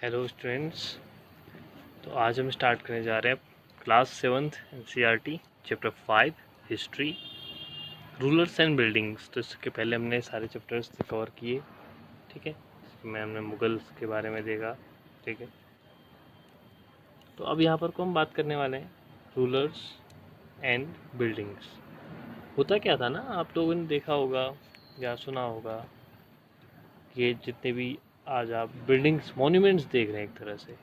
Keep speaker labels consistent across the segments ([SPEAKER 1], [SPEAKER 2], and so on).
[SPEAKER 1] Hello students. तो आज हम स्टार्ट करने जा रहे हैं class 7th NCERT chapter 5 history rulers and buildings. तो इसके पहले हमने सारे चैप्टर्स कवर किए, ठीक है। इसमें हमने मुगल्स के बारे में देखा, ठीक है। तो अब यहाँ पर को हम बात करने वाले हैं रूलर्स एंड बिल्डिंग्स। होता क्या था ना, आप लोगों ने देखा होगा या सुना होगा कि जितने भी आज आप बिल्डिंग्स मॉन्यूमेंट्स देख रहे हैं, एक तरह से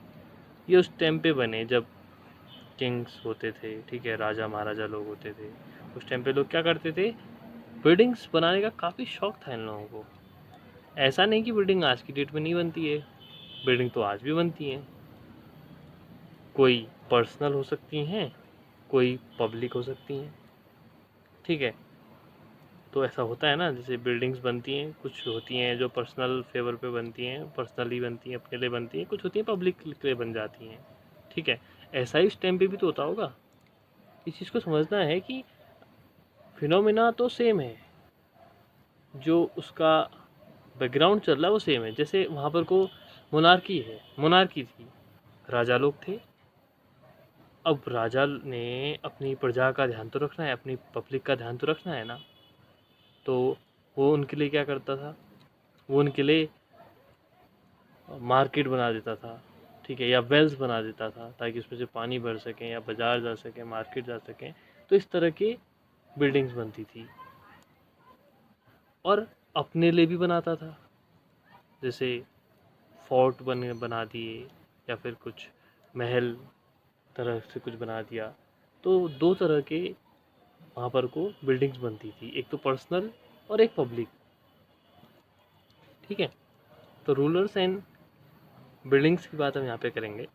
[SPEAKER 1] ये उस टाइम पे बने जब किंग्स होते थे, ठीक है, राजा महाराजा लोग होते थे। उस टाइम पे लोग क्या करते थे, बिल्डिंग्स बनाने का काफ़ी शौक था इन लोगों को। ऐसा नहीं कि बिल्डिंग आज की डेट में नहीं बनती है, बिल्डिंग तो आज भी बनती हैं। कोई पर्सनल हो सकती हैं, कोई पब्लिक हो सकती हैं, ठीक है। तो ऐसा होता है ना, जैसे बिल्डिंग्स बनती हैं, कुछ होती हैं जो पर्सनल फेवर पे बनती हैं, पर्सनली बनती हैं, अपने लिए बनती हैं, कुछ होती हैं पब्लिक के लिए बन जाती हैं, ठीक है। ऐसा ही उस टाइम पे भी तो होता होगा। इस चीज़ को समझना है कि फिनोमिना तो सेम है, जो उसका बैकग्राउंड चल रहा है वो सेम है। जैसे वहाँ पर को मोनार्की है, मोनार्की थी, राजा लोग थे। अब राजा ने अपनी प्रजा का ध्यान तो रखना है, अपनी पब्लिक का ध्यान तो रखना है ना। तो वो उनके लिए क्या करता था, वो उनके लिए मार्केट बना देता था, ठीक है, या वेल्स बना देता था ताकि उसमें से पानी भर सकें या बाजार जा सकें, मार्केट जा सकें। तो इस तरह की बिल्डिंग्स बनती थी। और अपने लिए भी बनाता था, जैसे फोर्ट बना दिए या फिर कुछ महल तरह से कुछ बना दिया। तो दो तरह के वहाँ पर को बिल्डिंग्स बनती थी, एक तो पर्सनल और एक पब्लिक, ठीक है। तो रूलर्स एंड बिल्डिंग्स की बात हम यहाँ पे करेंगे।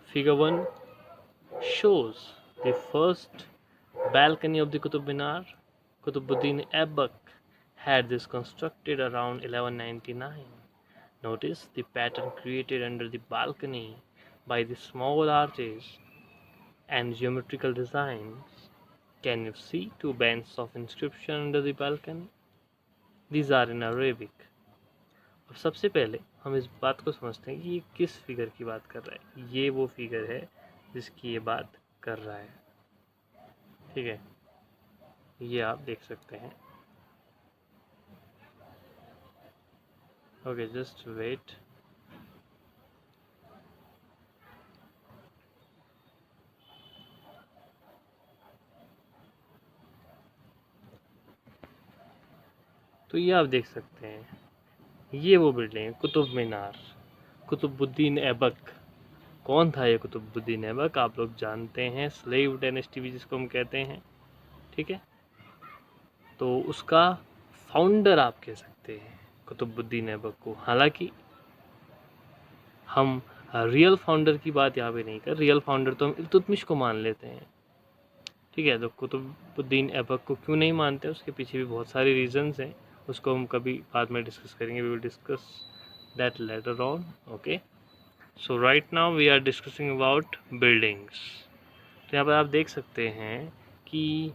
[SPEAKER 1] Figure 1 shows the first balcony of the Qutub Minar. Qutbuddin Aibak had this constructed around 1199. Notice the pattern created under the balcony by the small arches and geometrical designs. Can you see two bands of inscription under the balcony? These are in Arabic. अब सबसे पहले हम इस बात को समझते हैं कि ये किस फिगर की बात कर रहा है। ये वो फिगर है जिसकी ये बात कर रहा है, ठीक है। ये आप देख सकते हैं। Okay, just wait. तो ये आप देख सकते हैं, ये वो बिल्डिंग है कुतुब मीनार, कुतुबुद्दीन ऐबक। कौन था ये कुतुबुद्दीन ऐबक? आप लोग जानते हैं, स्लेव डायनेस्टी भी जिसको हम कहते हैं, ठीक है। तो उसका फाउंडर आप कह सकते हैं कुतुबुद्दीन ऐबक को। हालांकि हम रियल फाउंडर की बात यहाँ पे नहीं कर, रियल फाउंडर तो हम इल्तुतमिश को मान लेते हैं, ठीक है। तो कुतुबुद्दीन ऐबक को क्यों नहीं मानते, उसके पीछे भी बहुत सारे रीजंस हैं। उसको हम कभी बाद में डिस्कस करेंगे, we will discuss that later on, okay. So right now we are discussing about buildings. तो यहाँ पर आप देख सकते हैं कि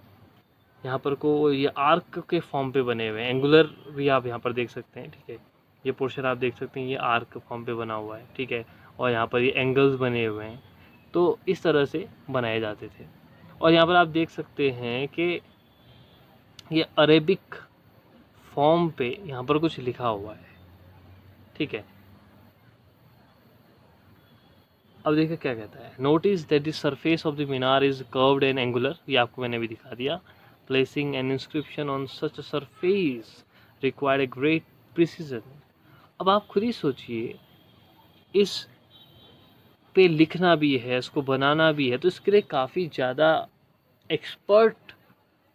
[SPEAKER 1] यहाँ पर को ये आर्क के फॉर्म पे बने हुए हैं, एंगुलर भी आप यहाँ पर देख सकते हैं, ठीक है। ये पोर्शन आप देख सकते हैं, ये आर्क फॉर्म पे बना हुआ है, ठीक है। और यहाँ पर ये एंगल्स बने हुए हैं। तो इस तरह से बनाए जाते थे। और यहाँ पर आप देख सकते हैं कि ये अरेबिक फॉर्म पे यहाँ पर कुछ लिखा हुआ है, ठीक है। अब देखिए क्या कहता है, notice that the surface of the Minar is curved and angular. ये आपको मैंने भी दिखा दिया। Placing an inscription on such a surface required a great precision. अब आप खुद ही सोचिए, इस पे लिखना भी है, इसको बनाना भी है, तो इसके लिए काफ़ी ज़्यादा एक्सपर्ट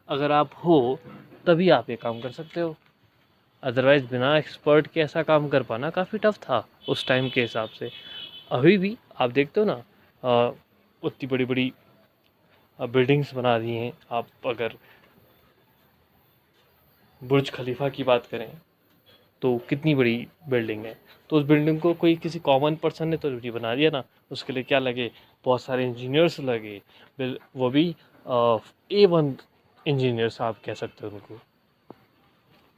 [SPEAKER 1] अगर आप हो तभी आप ये काम कर सकते हो। अदरवाइज़ बिना एक्सपर्ट के ऐसा काम कर पाना काफ़ी टफ था उस टाइम के हिसाब से। अभी भी आप देखते हो ना, उतनी बड़ी बड़ी बिल्डिंग्स बना दी हैं। आप अगर बुर्ज खलीफा की बात करें तो कितनी बड़ी बिल्डिंग है। तो उस बिल्डिंग को कोई किसी कॉमन पर्सन ने तो नहीं बना दिया ना, उसके लिए क्या लगे, बहुत सारे इंजीनियर्स लगे, वो भी A1 इंजीनियर्स आप कह सकते हो उनको।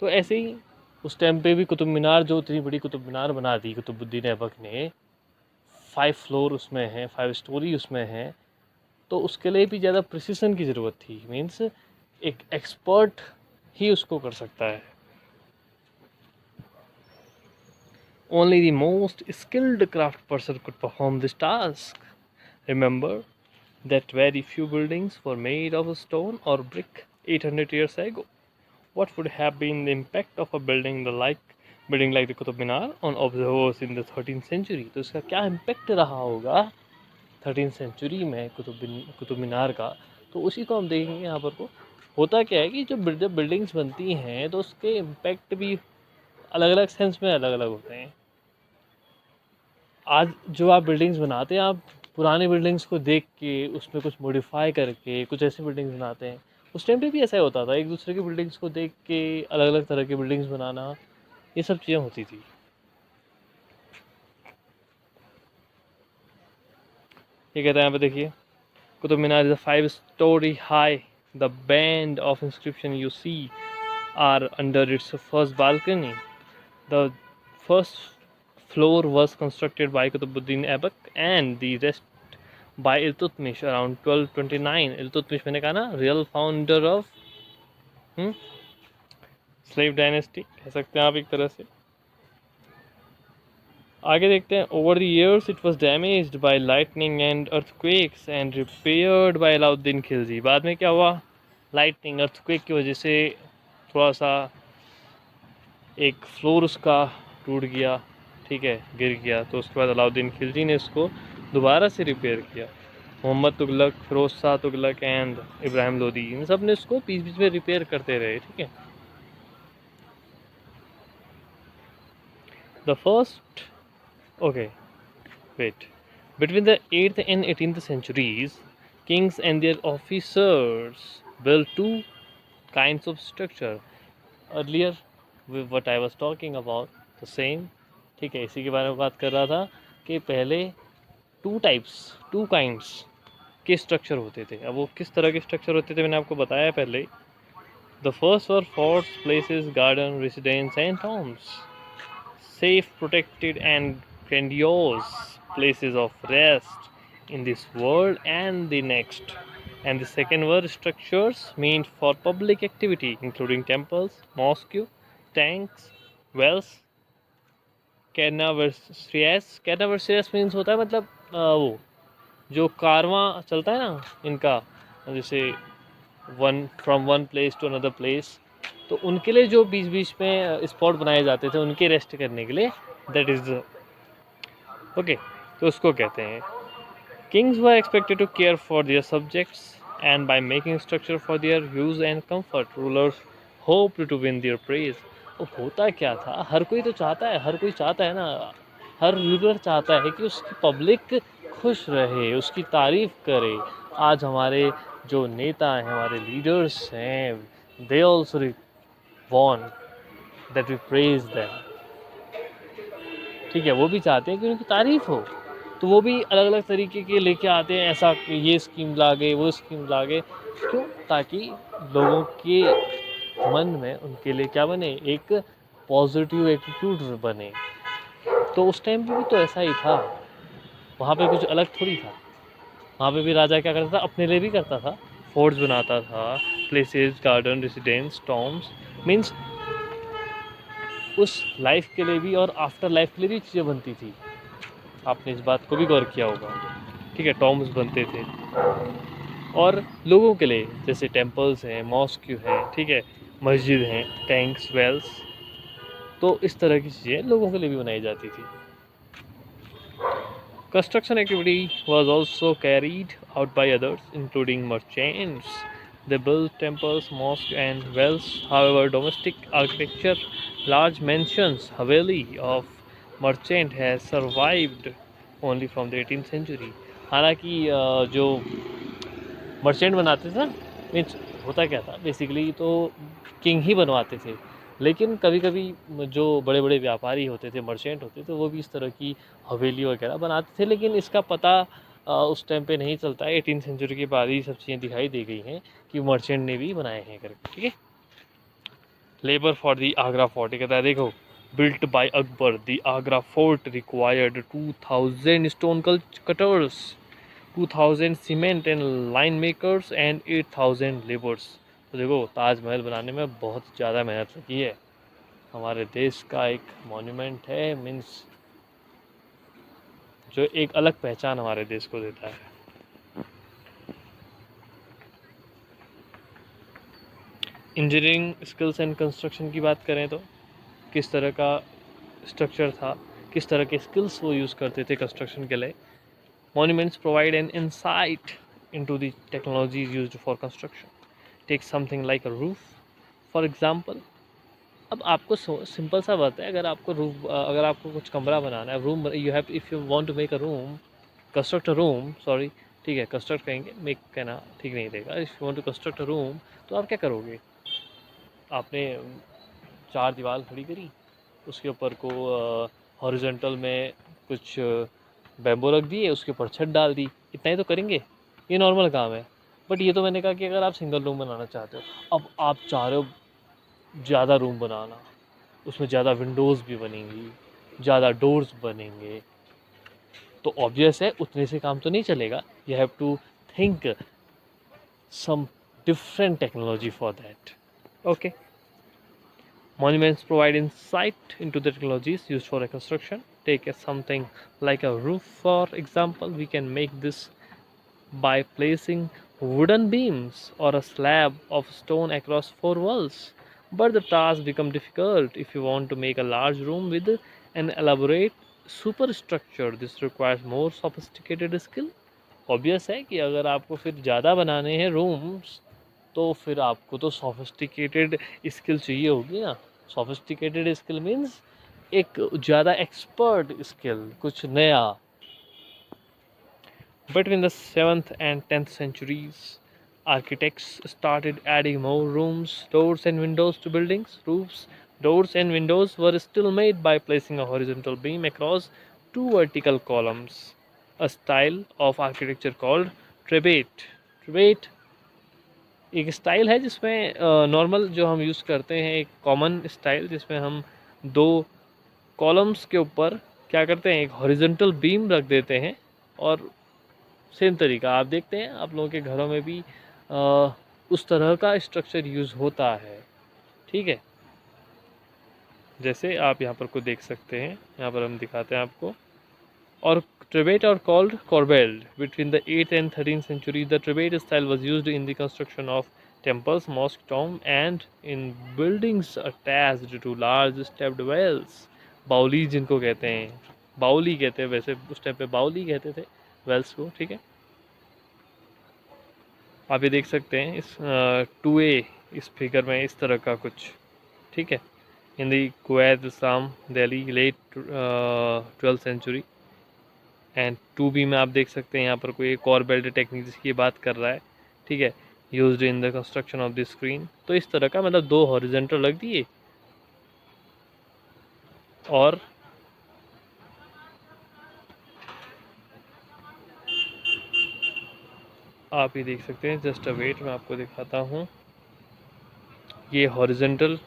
[SPEAKER 1] तो ऐसे ही उस टाइम पे भी कुतुब मीनार, जो इतनी बड़ी कुतुब मीनार बना दी कुतुबुद्दीन ऐबक ने, 5 फ्लोर उसमें है, 5 स्टोरी उसमें है, तो उसके लिए भी ज़्यादा प्रिसिशन की ज़रूरत थी। मीन्स एक एक्सपर्ट ही उसको कर सकता है। Only the most skilled craft person could perform this task. Remember that very few buildings were made of stone or brick 800 years ago. What would have been the impact of a building like the Qutub Minar on observers in the 13th century? तो इसका क्या impact रहा होगा 13th century में कुतुब मीनार का, तो उसी को हम देखेंगे यहाँ पर। को होता क्या है कि जब बिल्डिंग्स बनती हैं तो उसके इम्पैक्ट भी अलग अलग सेंस में अलग अलग होते हैं। आज जो आप बिल्डिंग्स बनाते हैं, आप पुरानी बिल्डिंग्स को देख के उसमें कुछ मॉडिफाई करके कुछ ऐसी बिल्डिंग्स बनाते हैं। उस टाइम पे भी ऐसा ही होता था, एक दूसरे की बिल्डिंग्स को देख के अलग अलग तरह की बिल्डिंग्स बनाना, ये सब चीज़ें होती थी। ये कहते हैं यहाँ पे देखिए, Qutub Minar is a 5-story high. The band of inscription you see are under its first balcony. The first floor was constructed by Qutbuddin Aibak and the rest by Iltutmish around 1229. Iltutmish मैंने कहा ना, real founder of slave dynasty कह सकते हैं आप एक तरह से। आगे देखते हैं, over the years it was damaged bye lightning and earthquakes and repaired bye Alauddin Khilji. बाद में क्या हुआ, लाइटनिंग अर्थक्वेक की वजह से थोड़ा सा एक फ्लोर उसका टूट गया, ठीक है, गिर गया, तो उसके बाद अलाउद्दीन खिलजी ने इसको दोबारा से रिपेयर किया। मोहम्मद तुगलक, फिरोज शाह तुगलक एंड इब्राहिम लोदी, इन सब ने इसको बीच बीच में रिपेयर करते रहे, ठीक है। The first Okay, wait. Between the 8th and 18th centuries, kings and their officers built two kinds of structure. Earlier, what I was talking about, the same, ठीक है, इसी के बारे में बात कर रहा था कि पहले टू काइंड्स के स्ट्रक्चर होते थे। अब वो किस तरह के स्ट्रक्चर होते थे मैंने आपको बताया पहले। The first were forts, places, garden, residence and Tom's, safe, protected and grandiose places of rest in this world and the next. And the second were structures meant for public activity, including temples, mosques, tanks, wells, caravanserais means होता है मतलब वो जो कारवां चलता है ना इनका, जैसे from one place to another place, तो उनके लिए जो बीच बीच में स्पॉट बनाए जाते थे उनके रेस्ट करने के लिए, दैट इज ओके, तो उसको कहते हैं। Kings were expected to care for their subjects and by making structure for their use and comfort rulers hope to win their praise. अब होता क्या था, हर कोई चाहता है ना, हर रूलर चाहता है कि उसकी पब्लिक खुश रहे, उसकी तारीफ करे। आज हमारे जो नेता हैं, हमारे लीडर्स हैं, they also want that we praise them, ठीक है, वो भी चाहते हैं कि उनकी तारीफ हो, तो वो भी अलग अलग तरीके के लेके आते हैं, ऐसा ये स्कीम ला गए, वो स्कीम ला गए, क्यों, ताकि लोगों के मन में उनके लिए क्या बने, एक पॉजिटिव एटीट्यूड बने। तो उस टाइम पे भी तो ऐसा ही था, वहाँ पे कुछ अलग थोड़ी था। वहाँ पे भी राजा क्या करता था, अपने लिए भी करता था, फोर्ट्स बनाता था, places, garden, residence, Tom's, means उस लाइफ के लिए भी और आफ्टर लाइफ के लिए भी चीज़ें बनती थी। आपने इस बात को भी गौर किया होगा, ठीक है, टॉम्स बनते थे। और लोगों के लिए जैसे टेम्पल्स हैं, मॉस्क हैं, ठीक है, मस्जिद हैं, टैंक्स, वेल्स, तो इस तरह की चीज़ें लोगों के लिए भी बनाई जाती थी। Construction activity was also carried out by others, including merchants. They built temples, mosques, and wells. However, domestic architecture, large mansions, haveli of merchant has survived only from the 18th century. हालांकि जो merchant बनाते थे ना, means होता क्या था basically, तो king ही बनवाते थे, लेकिन कभी कभी जो बड़े बड़े व्यापारी होते थे, मर्चेंट होते थे, वो भी इस तरह की हवेली वगैरह बनाते थे, लेकिन इसका पता उस टाइम पे नहीं चलता है। 18th सेंचुरी के बाद ही सब चीज़ें दिखाई दे गई हैं कि मर्चेंट ने भी बनाए हैं करके, ठीक है। Labour for the Agra fort, कहता है देखो built by Akbar, the Agra fort required 2000 stone cutters, 2000 cement and line makers and 8000 laborers। तो देखो ताजमहल बनाने में बहुत ज़्यादा मेहनत लगी है। हमारे देश का एक मॉन्यूमेंट है, मीन्स जो एक अलग पहचान हमारे देश को देता है। इंजीनियरिंग स्किल्स एंड कंस्ट्रक्शन की बात करें तो किस तरह का स्ट्रक्चर था, किस तरह के स्किल्स वो यूज़ करते थे कंस्ट्रक्शन के लिए। Monuments provide an insight into the technologies used for construction. Take something like a roof, for example. अब आपको सिंपल सा बात है, अगर आपको रूफ, अगर आपको कुछ कमरा बनाना है, room, you have, if you want to make a room, construct a room, sorry, ठीक है, कंस्ट्रक्ट कहेंगे, मेक कहना ठीक नहीं रहेगा। If you want to construct a room, तो आप क्या करोगे? आपने 4 दीवार खड़ी करी, उसके ऊपर को हॉरिजॉन्टल में कुछ बैम्बो रख दिए, उसके ऊपर छत डाल दी, इतना ही तो करेंगे, ये नॉर्मल काम है। बट ये तो मैंने कहा कि अगर आप सिंगल रूम बनाना चाहते हो, अब आप चाह रहे हो ज़्यादा रूम बनाना, उसमें ज़्यादा विंडोज़ भी बनेंगी, ज़्यादा डोर्स बनेंगे, तो ऑब्वियस है उतने से काम तो नहीं चलेगा। You have to think some different technology for that. Okay. Monuments provide insight into the technologies used for reconstruction. Take something like a roof, for example. We can make this by placing wooden beams or a slab of stone across 4 walls. But the task becomes difficult if you want to make a large room with an elaborate superstructure. This requires more sophisticated skill. Obvious है कि अगर आपको फिर ज़्यादा बनाने हैं rooms, तो फिर आपको तो सोफिस्टिकेटेड स्किल चाहिए होगी ना। सोफिस्टिकेटेड स्किल मीन्स एक ज़्यादा एक्सपर्ट स्किल, कुछ नया। Between the 7th and 10th centuries, architects started adding more rooms, doors and windows to buildings. Roofs, doors and windows were still made by placing a horizontal beam across 2 vertical columns, a style of architecture called trebate. Trebate एक style है जिसमें normal जो हम use करते हैं, एक common style जिसमें हम 2 कॉलम्स के ऊपर क्या करते हैं, एक हॉरिजॉन्टल बीम रख देते हैं। और सेम तरीका आप देखते हैं आप लोगों के घरों में भी उस तरह का स्ट्रक्चर यूज़ होता है। ठीक है, जैसे आप यहाँ पर को देख सकते हैं, यहाँ पर हम दिखाते हैं आपको। और trebate are called corbelled. Between the 8th and 13th century, the trebate style was used in the construction of temples, mosques, tombs, and in buildings attached to large stepped wells. बाउली जिनको कहते हैं, बाउली कहते हैं, वैसे उस टाइम पे बाउली कहते थे वेल्स को। ठीक है, आप ये देख सकते हैं इस 2A इस फिगर में इस तरह का कुछ। ठीक है, in the Quwwat Islam Delhi late 12th century and 2B में आप देख सकते हैं यहाँ पर कोई एक और बेल्ट टेक्निक जिसकी बात कर रहा है। ठीक है, used in the construction of the screen. तो इस तरह का मतलब 2 हॉरिजॉन्टल रख दिए और आप ये देख सकते हैं, जस्ट अ वेट मैं आपको दिखाता हूँ, ये हॉरिजॉन्टल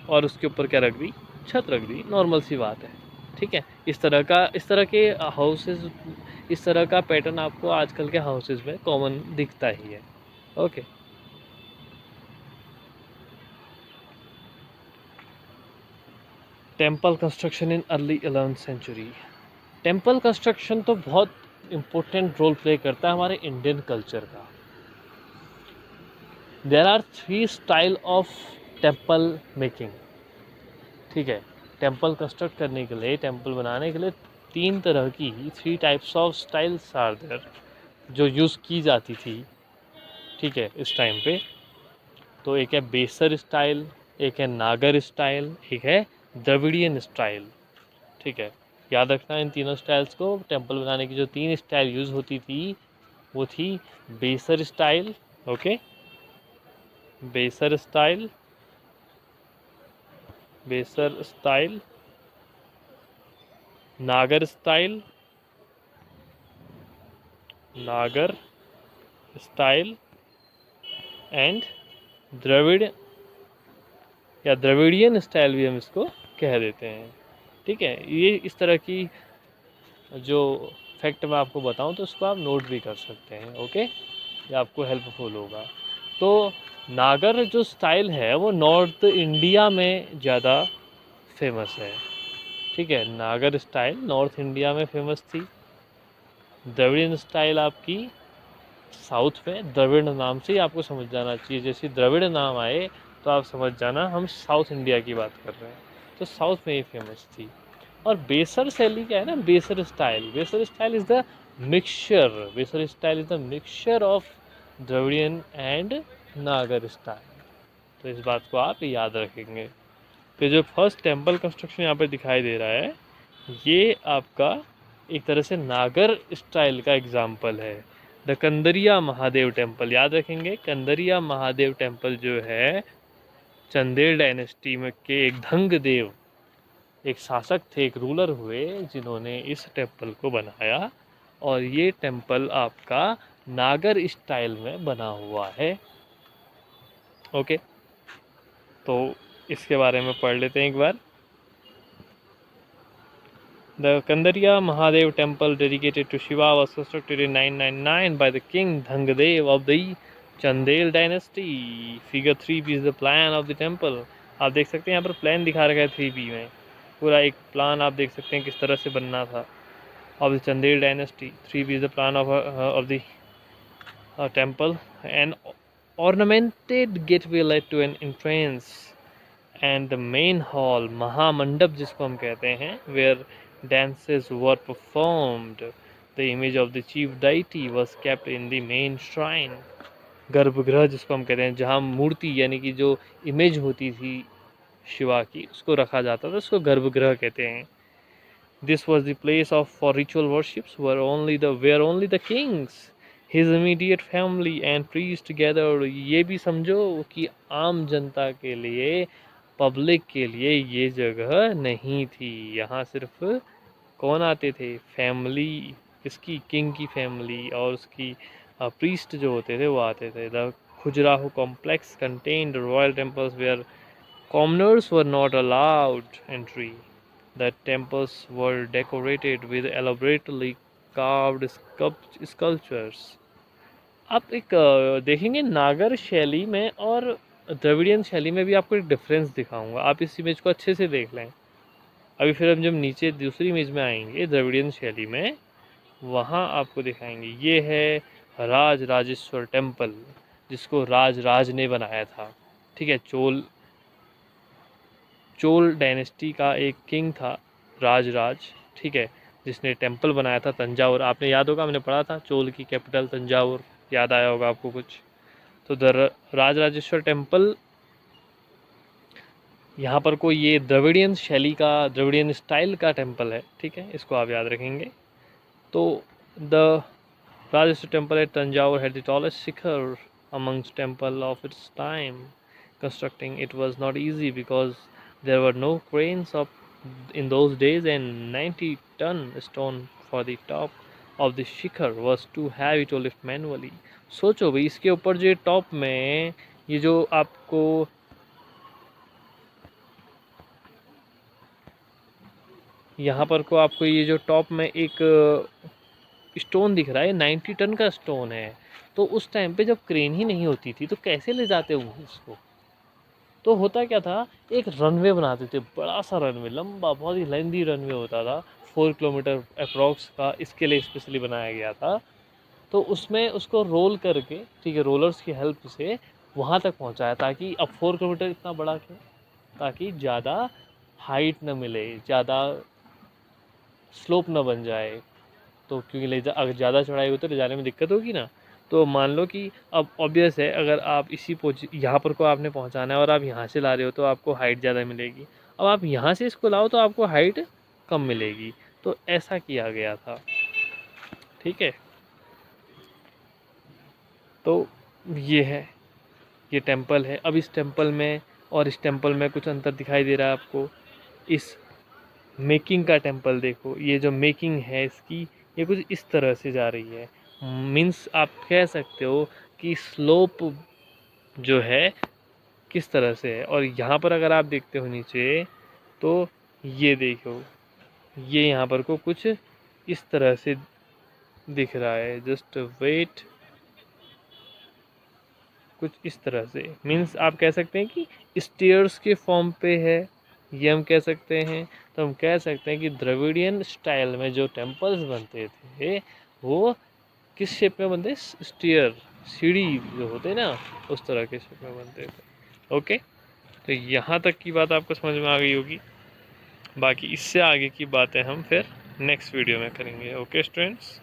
[SPEAKER 1] और उसके ऊपर क्या रख दी, छत रख दी, नॉर्मल सी बात है। ठीक है, इस तरह के हाउसेज, इस तरह का पैटर्न आपको आजकल के हाउसेज में कॉमन दिखता ही है। Okay, temple construction in early 11th century. Temple construction तो बहुत इम्पोर्टेंट रोल प्ले करता है हमारे इंडियन कल्चर का। There are 3 style of temple making. ठीक है, टेम्पल कंस्ट्रक्ट करने के लिए, टेम्पल बनाने के लिए 3 तरह की, 3 types of styles are there जो यूज़ की जाती थी। ठीक है, इस टाइम पे तो एक है बेसर स्टाइल, एक है नागर स्टाइल, एक है द्रविडियन स्टाइल। ठीक है, याद रखना इन तीनों स्टाइल्स को। टेम्पल बनाने की जो 3 स्टाइल यूज़ होती थी वो थी बेसर स्टाइल, ओके, बेसर स्टाइल, बेसर स्टाइल, नागर स्टाइल, नागर स्टाइल एंड द्रविड़ या द्रविडियन स्टाइल भी हम इसको कह देते हैं। ठीक है, ये इस तरह की जो फैक्ट मैं आपको बताऊं तो उसको आप नोट भी कर सकते हैं। ओके, ये आपको हेल्पफुल होगा। तो नागर जो स्टाइल है वो नॉर्थ इंडिया में ज़्यादा फेमस है। ठीक है, नागर स्टाइल नॉर्थ इंडिया में फेमस थी। द्रविड़ियन स्टाइल आपकी साउथ में, द्रविड़ नाम से ही आपको समझ जाना चाहिए। जैसे द्रविड़ नाम आए तो आप समझ जाना हम साउथ इंडिया की बात कर रहे हैं। तो साउथ में ही फेमस थी। और बेसर शैली क्या है ना, बेसर स्टाइल, बेसर स्टाइल इज द मिक्सचर, बेसर style is the mixture of Dravidian and नागर स्टाइल। तो इस बात को आप याद रखेंगे। तो जो फर्स्ट टेम्पल कंस्ट्रक्शन यहाँ पे दिखाई दे रहा है, ये आपका एक तरह से नागर स्टाइल का एग्जाम्पल है। द कंदरिया महादेव टेम्पल, याद रखेंगे कंदरिया महादेव टेम्पल जो है चंदेल डायनेस्टी में के एक धंग देव, एक शासक थे, एक रूलर हुए जिन्होंने इस टेम्पल को बनाया। और ये टेम्पल आपका नागर स्टाइल में बना हुआ है। ओके, तो इसके बारे में पढ़ लेते हैं एक बार। The Kandaria Mahadev temple dedicated to Shiva was constructed in 999 by the king Dhangadev of the Chandel dynasty. Figure 3b is the plan of the temple. आप देख सकते हैं यहाँ पर प्लान दिखा रखा है 3b में, पूरा एक प्लान आप देख सकते हैं किस तरह से बनना था of the Chandel dynasty. 3b is the plan of the temple. An ornamented gateway led to an entrance and the main hall, Mahamandap जिसको हम कहते हैं, where dances were performed. The image of the chief deity was kept in the main shrine. गर्भगृह जिसको हम कहते हैं, जहाँ मूर्ति यानी कि जो इमेज होती थी शिवा की उसको रखा जाता था, उसको गर्भगृह कहते हैं। This was the place of for ritual worships where only the kings, his immediate family and priest gathered. ये भी समझो कि आम जनता के लिए, पब्लिक के लिए ये जगह नहीं थी। यहाँ सिर्फ कौन आते थे, फैमिली, किसकी, किंग की फैमिली और उसकी प्रीस्ट जो होते थे वो आते थे। The Khajuraho complex contained royal temples where commoners were not allowed entry. The temples were decorated with elaborately carved sculptures. आप एक देखेंगे नागर शैली में और द्रविडियन शैली में भी आपको एक डिफरेंस दिखाऊंगा। आप इस इमेज को अच्छे से देख लें। अभी फिर हम जब नीचे दूसरी इमेज में आएंगे द्रविडियन शैली में, वहाँ आपको दिखाएंगे। ये है राज राजेश्वर टेम्पल, जिसको राज ने बनाया था। ठीक है, चोल डायनेस्टी का एक किंग था राज, ठीक है, जिसने टेम्पल बनाया था तंजावुर। आपने याद होगा, हमने पढ़ा था चोल की कैपिटल तंजावुर, याद आया होगा आपको कुछ। तो राजेश्वर टेम्पल, यहाँ पर कोई ये द्रविडियन शैली का, द्रविडियन स्टाइल का टेम्पल है। ठीक है, इसको आप याद रखेंगे। तो the Rajeshwar temple at Thanjavur had the tallest Shikhar amongst temple of its time. Constructing it was not easy because there were no cranes in those days, and 90-ton stone for the top of the Shikhar was too heavy to lift manually. सोचो भाई, इसके ऊपर जो top में ये जो आपको यहाँ पर को आपको ये जो टॉप में एक स्टोन दिख रहा है, 90 टन का स्टोन है। तो उस टाइम पे जब क्रेन ही नहीं होती थी तो कैसे ले जाते होंगे इसको। तो होता क्या था, एक रनवे बनाते थे, बड़ा सा रनवे, लंबा, बहुत ही लेंदी रनवे होता था, 4 किलोमीटर अप्रॉक्स का, इसके लिए स्पेशली बनाया गया था। तो उसमें उसको रोल करके, ठीक है, रोलर्स की हेल्प से वहाँ तक पहुँचाया, ताकि अब 4 किलोमीटर इतना बड़ा क्यों, ताकि ज़्यादा हाइट न मिले, ज़्यादा स्लोप न बन जाए। तो क्योंकि अगर ज़्यादा चढ़ाई हो तो ले जाने में दिक्कत होगी ना। तो मान लो कि अब ऑब्वियस है, अगर आप इसी यहाँ पर को आपने पहुँचाना है और आप यहाँ से ला रहे हो तो आपको हाइट ज़्यादा मिलेगी। अब आप यहाँ से इसको लाओ तो आपको हाइट कम मिलेगी। तो ऐसा किया गया था। ठीक है, तो ये है, ये टेम्पल है। अब इस टेम्पल में और इस टेम्पल में कुछ अंतर दिखाई दे रहा है आपको। इस मेकिंग का टेम्पल देखो, ये जो मेकिंग है इसकी, ये कुछ इस तरह से जा रही है। मीन्स आप कह सकते हो कि स्लोप जो है किस तरह से है। और यहाँ पर अगर आप देखते हो नीचे तो ये देखो, ये यहाँ पर को कुछ इस तरह से दिख रहा है। जस्ट वेट, कुछ इस तरह से, मीन्स आप कह सकते हैं कि स्टेयर्स के फॉर्म पे है, ये हम कह सकते हैं। तो हम कह सकते हैं कि द्रविडियन स्टाइल में जो टेम्पल्स बनते थे वो किस शेप में बनते, स्टेयर, सीढ़ी जो होते हैं ना, उस तरह के शेप में बनते थे। ओके, तो यहाँ तक की बात आपको समझ में आ गई होगी। बाकी इससे आगे की बातें हम फिर नेक्स्ट वीडियो में करेंगे। Okay students.